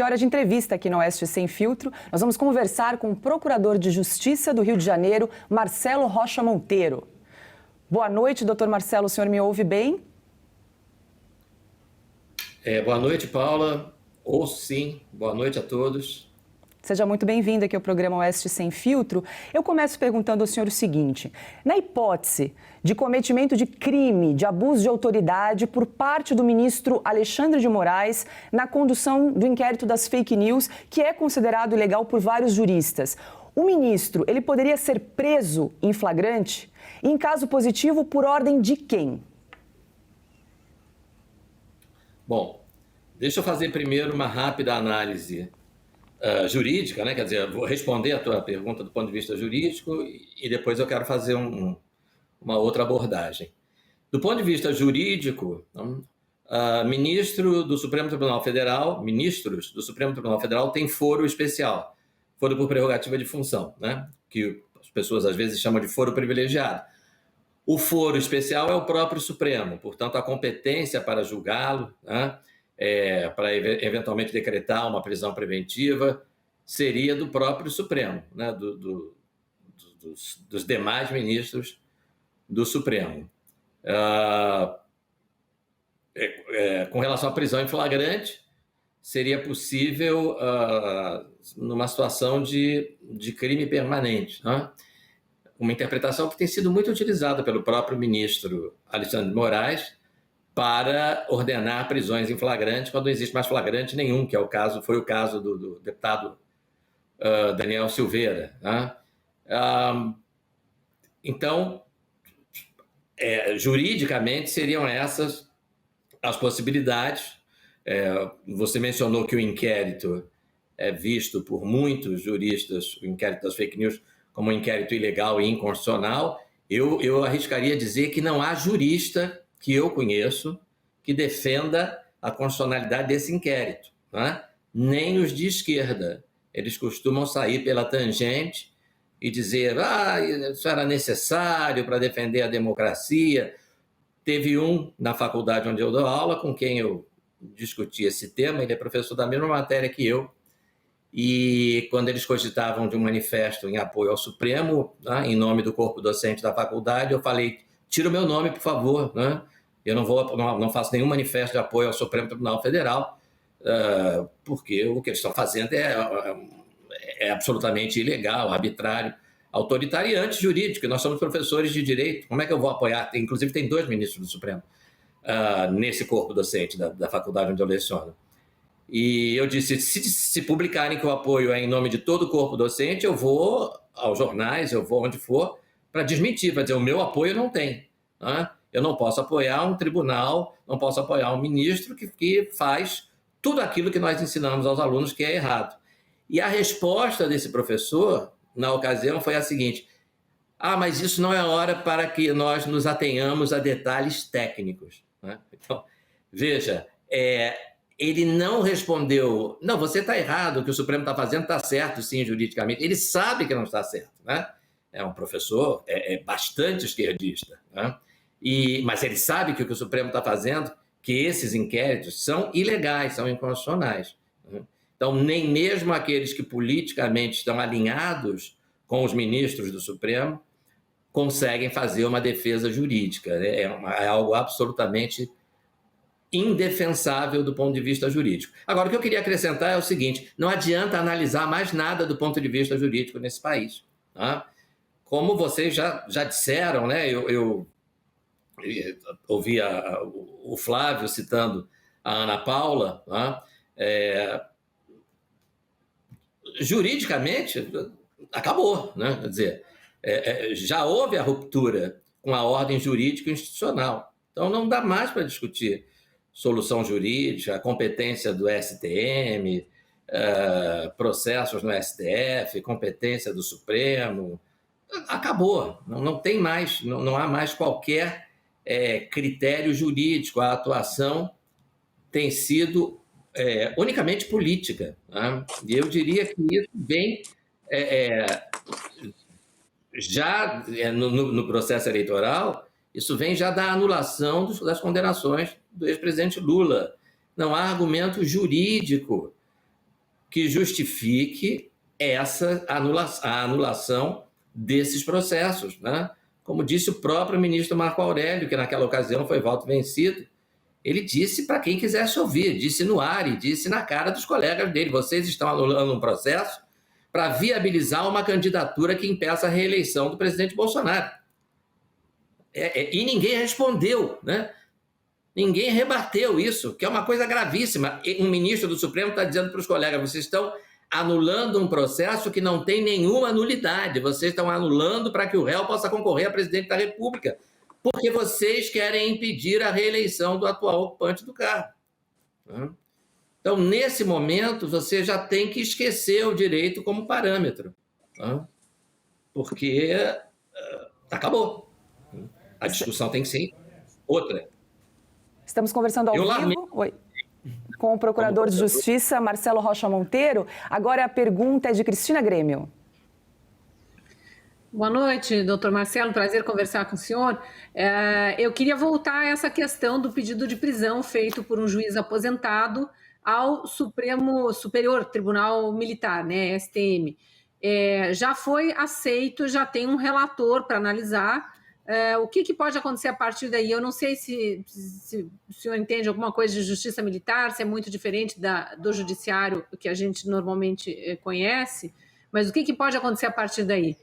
porque é hora de entrevista aqui no Oeste Sem Filtro. Nós vamos conversar com o Procurador de Justiça do Rio de Janeiro, Marcelo Rocha Monteiro. Boa noite, doutor Marcelo, o senhor me ouve bem? Boa noite, Paula. Ouço sim. Boa noite a todos. Seja muito bem-vindo aqui ao programa Oeste Sem Filtro. Eu começo perguntando ao senhor o seguinte: na hipótese de cometimento de crime de abuso de autoridade por parte do ministro Alexandre de Moraes na condução do inquérito das fake news, que é considerado ilegal por vários juristas, o ministro, ele poderia ser preso em flagrante? E, em caso positivo, por ordem de quem? Bom, deixa eu fazer primeiro uma rápida análise jurídica, né? Quer dizer, vou responder a tua pergunta do ponto de vista jurídico e depois eu quero fazer uma outra abordagem. Do ponto de vista jurídico, ministros do Supremo Tribunal Federal têm foro especial, foro por prerrogativa de função, né? Que as pessoas às vezes chamam de foro privilegiado. O foro especial é o próprio Supremo, portanto, a competência para julgá-lo, né, para eventualmente decretar uma prisão preventiva, seria do próprio Supremo, né, dos demais ministros do Supremo. Com relação à prisão em flagrante, seria possível numa situação de crime permanente, né? Uma interpretação que tem sido muito utilizada pelo próprio ministro Alexandre de Moraes para ordenar prisões em flagrante quando não existe mais flagrante nenhum, que foi o caso do deputado Daniel Silveira, né? Então, juridicamente, seriam essas as possibilidades. Você mencionou que o inquérito é visto por muitos juristas, o inquérito das fake news, como um inquérito ilegal e inconstitucional. Eu arriscaria dizer que não há jurista que eu conheço que defenda a constitucionalidade desse inquérito, né? Nem os de esquerda. Eles costumam sair pela tangente e dizer isso era necessário para defender a democracia. Teve um na faculdade onde eu dou aula com quem eu discuti esse tema, ele é professor da mesma matéria que eu, e quando eles cogitavam de um manifesto em apoio ao Supremo, né, em nome do corpo docente da faculdade, eu falei, tira o meu nome, por favor, né? Eu não faço nenhum manifesto de apoio ao Supremo Tribunal Federal, porque o que eles estão fazendo é absolutamente ilegal, arbitrário, autoritário e antijurídico. Nós somos professores de direito, como é que eu vou apoiar? Inclusive tem 2 ministros do Supremo nesse corpo docente da faculdade onde eu leciono. E eu disse, se publicarem que o apoio é em nome de todo o corpo docente, eu vou aos jornais, eu vou onde for, para desmentir, para dizer, o meu apoio não tem, né? Eu não posso apoiar um tribunal, não posso apoiar um ministro que faz tudo aquilo que nós ensinamos aos alunos que é errado. E a resposta desse professor, na ocasião, foi a seguinte, mas isso não é hora para que nós nos atenhamos a detalhes técnicos, né? Então, veja, ele não respondeu, não, você está errado, o que o Supremo está fazendo está certo, sim, juridicamente. Ele sabe que não está certo, né? É um professor, bastante esquerdista, né? Mas ele sabe que o que o Supremo está fazendo, que esses inquéritos são ilegais, são inconstitucionais, né? Então, nem mesmo aqueles que politicamente estão alinhados com os ministros do Supremo conseguem fazer uma defesa jurídica, né? É algo absolutamente indefensável do ponto de vista jurídico. Agora, o que eu queria acrescentar é o seguinte, não adianta analisar mais nada do ponto de vista jurídico nesse país, tá? Como vocês já disseram, né? Eu ouvi o Flávio citando a Ana Paula, tá? Juridicamente, acabou, né? Quer dizer, já houve a ruptura com a ordem jurídico-institucional. Então, não dá mais para discutir solução jurídica, a competência do STM, processos no STF, competência do Supremo. Acabou, não tem mais, não há mais qualquer critério jurídico. A atuação tem sido unicamente política, né? E eu diria que isso vem já no processo eleitoral. Isso vem já da anulação das condenações do ex-presidente Lula. Não há argumento jurídico que justifique a anulação desses processos, né? Como disse o próprio ministro Marco Aurélio, que naquela ocasião foi voto vencido, ele disse para quem quisesse ouvir, disse no ar e disse na cara dos colegas dele: vocês estão anulando um processo para viabilizar uma candidatura que impeça a reeleição do presidente Bolsonaro. E ninguém respondeu, né? Ninguém rebateu isso, que é uma coisa gravíssima. Um ministro do Supremo está dizendo para os colegas: vocês estão anulando um processo que não tem nenhuma nulidade, vocês estão anulando para que o réu possa concorrer a presidente da República, porque vocês querem impedir a reeleição do atual ocupante do cargo. Então, nesse momento, você já tem que esquecer o direito como parâmetro, porque acabou. A discussão tem que ser outra. Estamos conversando ao vivo com o Procurador de Justiça, Marcelo Rocha Monteiro. Agora a pergunta é de Cristina Grêmio. Boa noite, doutor Marcelo, prazer conversar com o senhor. Eu queria voltar a essa questão do pedido de prisão feito por um juiz aposentado ao Supremo Superior Tribunal Militar, né, STM. Já foi aceito, já tem um relator para analisar. O que pode acontecer a partir daí? Eu não sei se o senhor entende alguma coisa de justiça militar, se é muito diferente do judiciário que a gente normalmente conhece, mas o que pode acontecer a partir daí?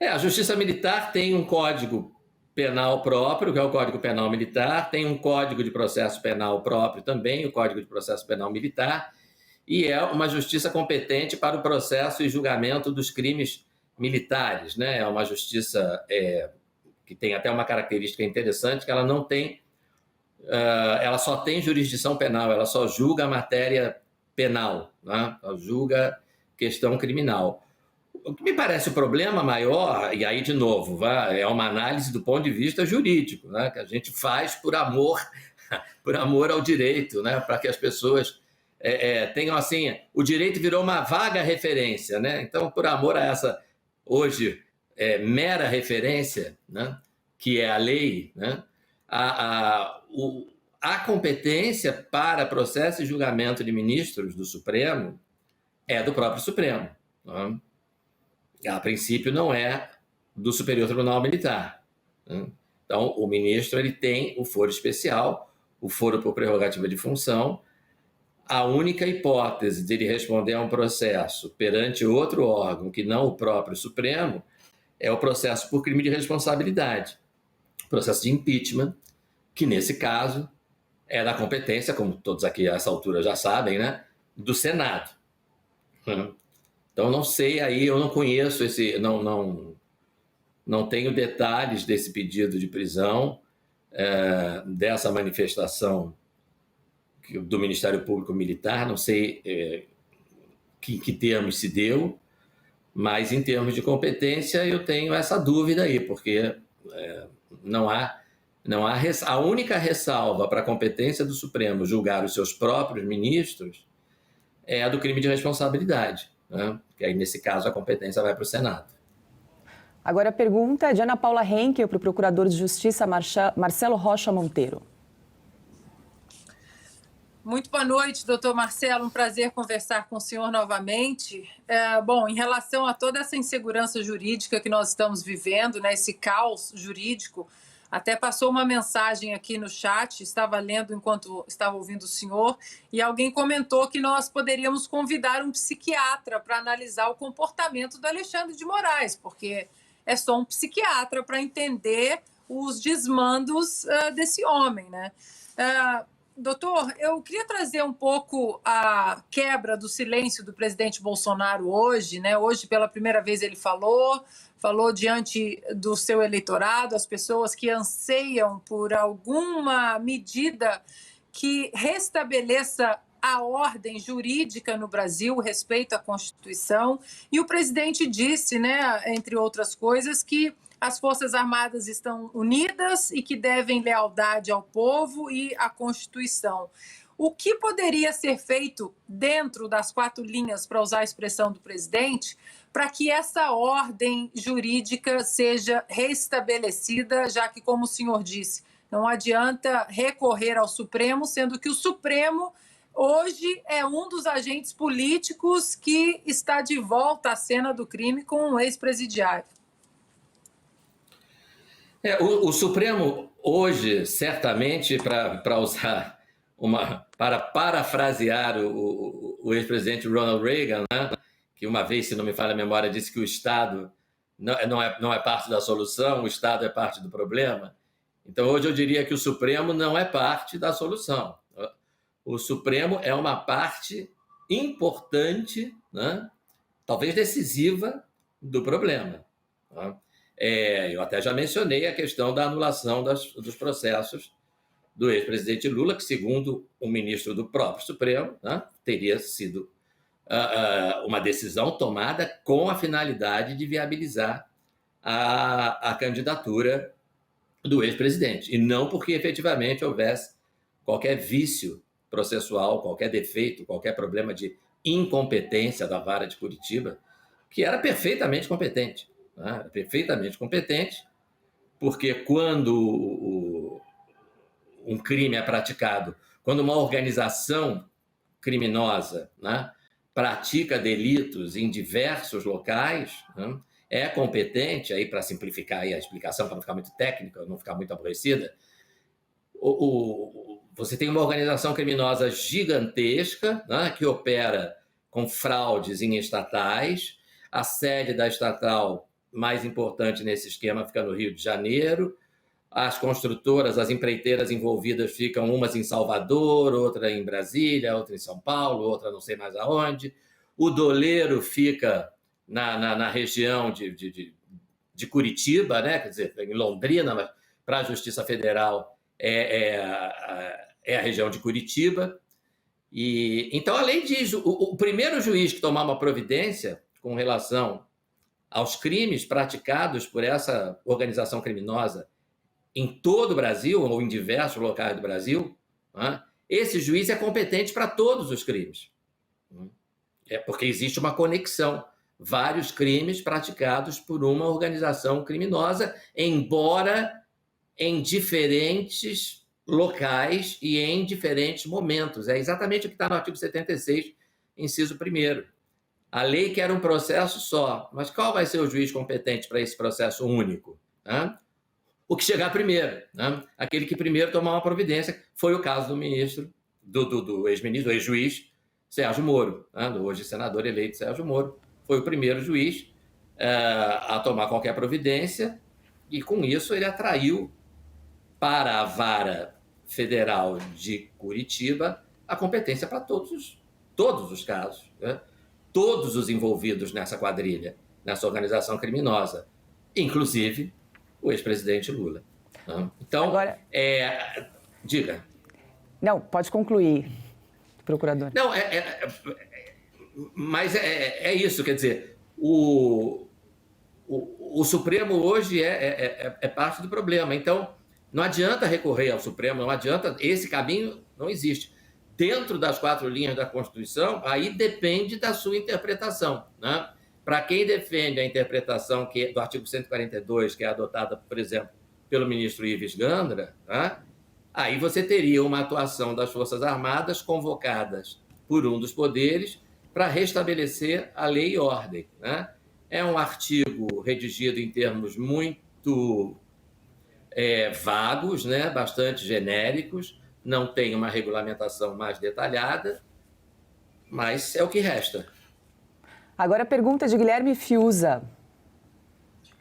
A Justiça Militar tem um código penal próprio, que é o Código Penal Militar, tem um Código de Processo Penal próprio também, o Código de Processo Penal Militar, e é uma justiça competente para o processo e julgamento dos crimes militares, né? É uma justiça que tem até uma característica interessante, que ela não tem, ela só tem jurisdição penal, ela só julga a matéria penal, né? Ela julga questão criminal. O que me parece o problema maior, e aí, de novo, é uma análise do ponto de vista jurídico, né? Que a gente faz por amor ao direito, né? Para que as pessoas tenham, assim, o direito virou uma vaga referência, né? Então, por amor a essa, hoje, mera referência, né? Que é a lei, né? A competência para processo e julgamento de ministros do Supremo é do próprio Supremo, né? A princípio não é do Superior Tribunal Militar, né? Então, o ministro ele tem o foro especial, o foro por prerrogativa de função. A única hipótese de ele responder a um processo perante outro órgão que não o próprio Supremo é o processo por crime de responsabilidade, processo de impeachment, que nesse caso é da competência, como todos aqui a essa altura já sabem, né, do Senado. Então, não sei, aí eu não conheço não tenho detalhes desse pedido de prisão, dessa manifestação do Ministério Público Militar, não sei que termos se deu, mas em termos de competência eu tenho essa dúvida aí, porque não há a única ressalva para a competência do Supremo julgar os seus próprios ministros é a do crime de responsabilidade, né? Que aí, nesse caso, a competência vai para o Senado. Agora a pergunta é de Ana Paula Henkel para o Procurador de Justiça, Marcelo Rocha Monteiro. Muito boa noite, doutor Marcelo. Um prazer conversar com o senhor novamente. Bom, em relação a toda essa insegurança jurídica que nós estamos vivendo, né, esse caos jurídico, até passou uma mensagem aqui no chat, estava lendo enquanto estava ouvindo o senhor, e alguém comentou que nós poderíamos convidar um psiquiatra para analisar o comportamento do Alexandre de Moraes, porque é só um psiquiatra para entender os desmandos desse homem, né? Doutor, eu queria trazer um pouco a quebra do silêncio do presidente Bolsonaro hoje, né? Hoje, pela primeira vez, ele falou diante do seu eleitorado, as pessoas que anseiam por alguma medida que restabeleça a ordem jurídica no Brasil, o respeito à Constituição. E o presidente disse, né, entre outras coisas, que as Forças Armadas estão unidas e que devem lealdade ao povo e à Constituição. O que poderia ser feito dentro das 4 linhas, para usar a expressão do presidente, para que essa ordem jurídica seja restabelecida, já que, como o senhor disse, não adianta recorrer ao Supremo, sendo que o Supremo hoje é um dos agentes políticos que está de volta à cena do crime com um ex-presidiário. O Supremo hoje, certamente, para parafrasear o ex-presidente Ronald Reagan, né, que uma vez, se não me falha a memória, disse que o Estado não é parte da solução, o Estado é parte do problema. Então, hoje eu diria que o Supremo não é parte da solução. O Supremo é uma parte importante, né, talvez decisiva, do problema. Né? Eu até já mencionei a questão da anulação dos processos do ex-presidente Lula, que, segundo o ministro do próprio Supremo, né, teria sido uma decisão tomada com a finalidade de viabilizar a candidatura do ex-presidente, e não porque efetivamente houvesse qualquer vício processual, qualquer defeito, qualquer problema de incompetência da Vara de Curitiba, que era perfeitamente competente. Né? Perfeitamente competente, porque quando um crime é praticado, quando uma organização criminosa, né, pratica delitos em diversos locais, né, é competente, aí para simplificar aí a explicação, para não ficar muito técnica, não ficar muito aborrecida, você tem uma organização criminosa gigantesca, né, que opera com fraudes em estatais. A sede da estatal mais importante nesse esquema fica no Rio de Janeiro. As construtoras, as empreiteiras envolvidas ficam umas em Salvador, outra em Brasília, outra em São Paulo, outra não sei mais aonde. O doleiro fica na região de Curitiba, né? Quer dizer, em Londrina, mas para a Justiça Federal é a região de Curitiba. Então, a lei diz, o primeiro juiz que tomar uma providência com relação aos crimes praticados por essa organização criminosa em todo o Brasil, ou em diversos locais do Brasil, né, esse juiz é competente para todos os crimes. Porque existe uma conexão. Vários crimes praticados por uma organização criminosa, embora em diferentes locais e em diferentes momentos. É exatamente o que está no artigo 76, inciso 1º. A lei quer um processo só, mas qual vai ser o juiz competente para esse processo único? Né? O que chegar primeiro, né? Aquele que primeiro tomar uma providência. Foi o caso do ministro, do ex-ministro, do ex-juiz Sérgio Moro, né? Do hoje senador eleito Sérgio Moro. Foi o primeiro juiz a tomar qualquer providência, e com isso ele atraiu para a Vara Federal de Curitiba a competência para todos os casos, né? Todos os envolvidos nessa quadrilha, nessa organização criminosa, inclusive o ex-presidente Lula. Né? Então, agora... diga. Não, pode concluir, procurador. Não, mas é isso, quer dizer, o Supremo hoje é parte do problema. Então, não adianta recorrer ao Supremo, não adianta, esse caminho não existe. Dentro das 4 linhas da Constituição, aí depende da sua interpretação. Né? Para quem defende a interpretação do artigo 142, que é adotada, por exemplo, pelo ministro Ives Gandra, tá? Aí você teria uma atuação das Forças Armadas convocadas por um dos poderes para restabelecer a lei e ordem. Né? É um artigo redigido em termos muito vagos, né? Bastante genéricos, não tem uma regulamentação mais detalhada, mas é o que resta. Agora a pergunta de Guilherme Fiuza.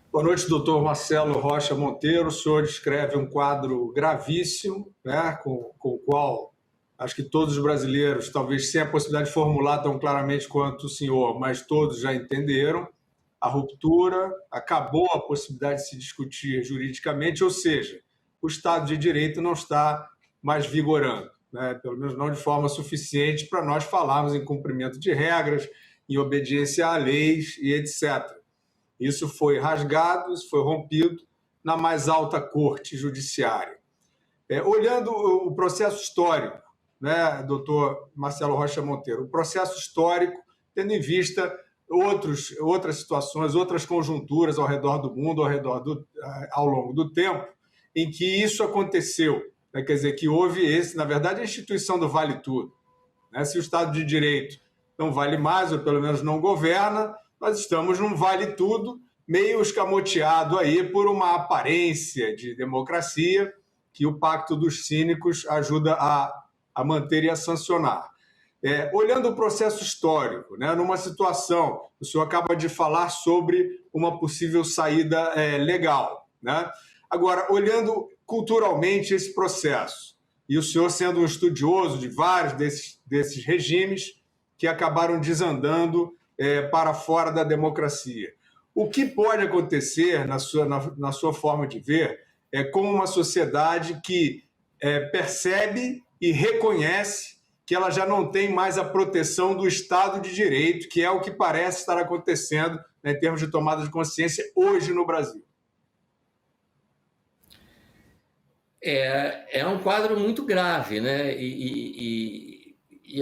Boa noite, doutor Marcelo Rocha Monteiro. O senhor descreve um quadro gravíssimo, né, com o qual acho que todos os brasileiros, talvez sem a possibilidade de formular tão claramente quanto o senhor, mas todos já entenderam. A ruptura, acabou a possibilidade de se discutir juridicamente, ou seja, o Estado de Direito não está mais vigorando, né? Pelo menos não de forma suficiente para nós falarmos em cumprimento de regras, em obediência a leis e etc. Isso foi rasgado, isso foi rompido na mais alta corte judiciária. Olhando o processo histórico, né, doutor Marcelo Rocha Monteiro, o processo histórico, tendo em vista outras situações, outras conjunturas ao redor do mundo, ao longo do tempo, em que isso aconteceu. Quer dizer, que houve na verdade, a instituição do Vale Tudo. né? Se o Estado de Direito não vale mais, ou pelo menos não governa, nós estamos num vale tudo, meio escamoteado aí por uma aparência de democracia que o Pacto dos Cínicos ajuda a manter e a sancionar. Olhando o processo histórico, né, numa situação, o senhor acaba de falar sobre uma possível saída legal, né? Agora, olhando culturalmente esse processo, e o senhor sendo um estudioso de vários desses regimes que acabaram desandando para fora da democracia, o que pode acontecer, na sua forma de ver, com uma sociedade que percebe e reconhece que ela já não tem mais a proteção do Estado de Direito, que é o que parece estar acontecendo, né, em termos de tomada de consciência hoje no Brasil? É um quadro muito grave, né? E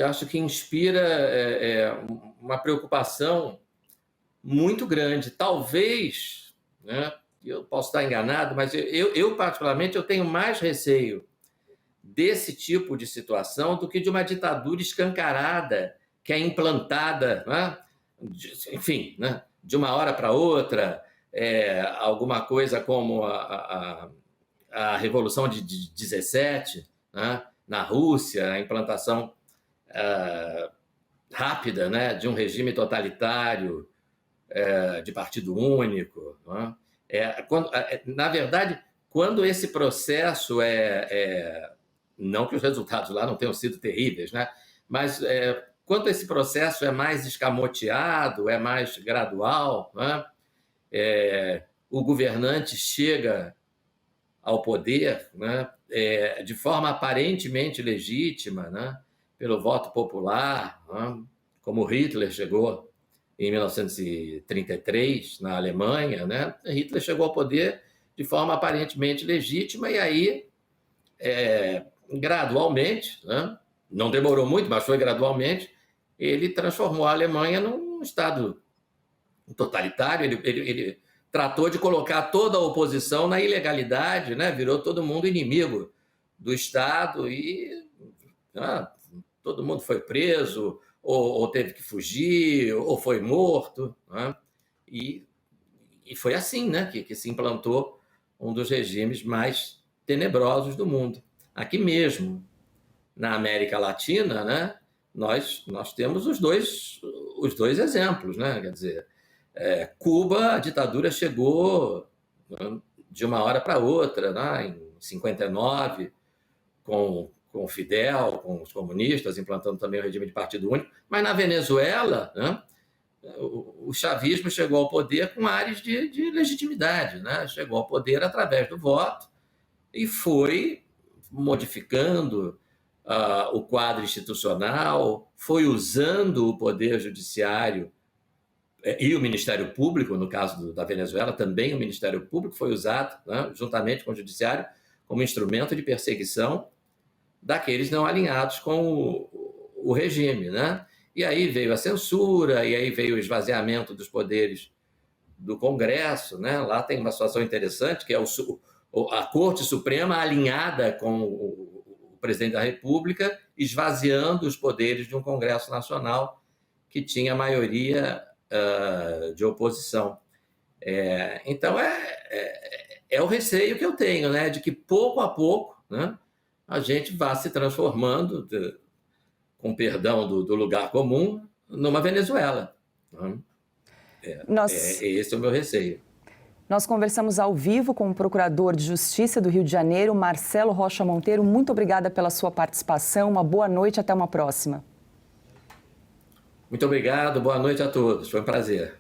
acho que inspira uma preocupação muito grande. Talvez, né, eu posso estar enganado, mas eu particularmente, eu tenho mais receio desse tipo de situação do que de uma ditadura escancarada que é implantada, né? Enfim, né? De uma hora para outra, alguma coisa como a Revolução de 17, né? Na Rússia, a implantação rápida, né? De um regime totalitário, de partido único, né? Na verdade, quando esse processo não que os resultados lá não tenham sido terríveis, né? Mas quando esse processo é mais escamoteado, é mais gradual, né? O governante chega ao poder, né? De forma aparentemente legítima, né? Pelo voto popular, né? Como Hitler chegou em 1933 na Alemanha, né? Hitler chegou ao poder de forma aparentemente legítima e aí gradualmente, né? Não demorou muito, mas foi gradualmente, ele transformou a Alemanha num Estado totalitário, ele tratou de colocar toda a oposição na ilegalidade, né? Virou todo mundo inimigo do Estado e todo mundo foi preso, ou teve que fugir, ou foi morto, né? E foi assim, né, que se implantou um dos regimes mais tenebrosos do mundo. Aqui mesmo, na América Latina, né, nós temos os dois exemplos, né? Quer dizer, Cuba, a ditadura chegou, né, de uma hora para outra, né, em 59, com Fidel, com os comunistas, implantando também o regime de partido único. Mas na Venezuela, né, o chavismo chegou ao poder com áreas de legitimidade, né? Chegou ao poder através do voto e foi modificando o quadro institucional, foi usando o poder judiciário e o Ministério Público, no caso da Venezuela, também o Ministério Público foi usado, né, juntamente com o Judiciário, como instrumento de perseguição daqueles não alinhados com o regime, né? E aí veio a censura, e aí veio o esvaziamento dos poderes do Congresso, né? Lá tem uma situação interessante, que é a Corte Suprema alinhada com o presidente da República, esvaziando os poderes de um Congresso Nacional que tinha maioria de oposição. Então, é o receio que eu tenho, né? De que pouco a pouco, né, a gente vá se transformando, com perdão do lugar comum, numa Venezuela. Né? Esse é o meu receio. Nós conversamos ao vivo com o Procurador de Justiça do Rio de Janeiro, Marcelo Rocha Monteiro. Muito obrigada pela sua participação. Uma boa noite, até uma próxima. Muito obrigado, boa noite a todos. Foi um prazer.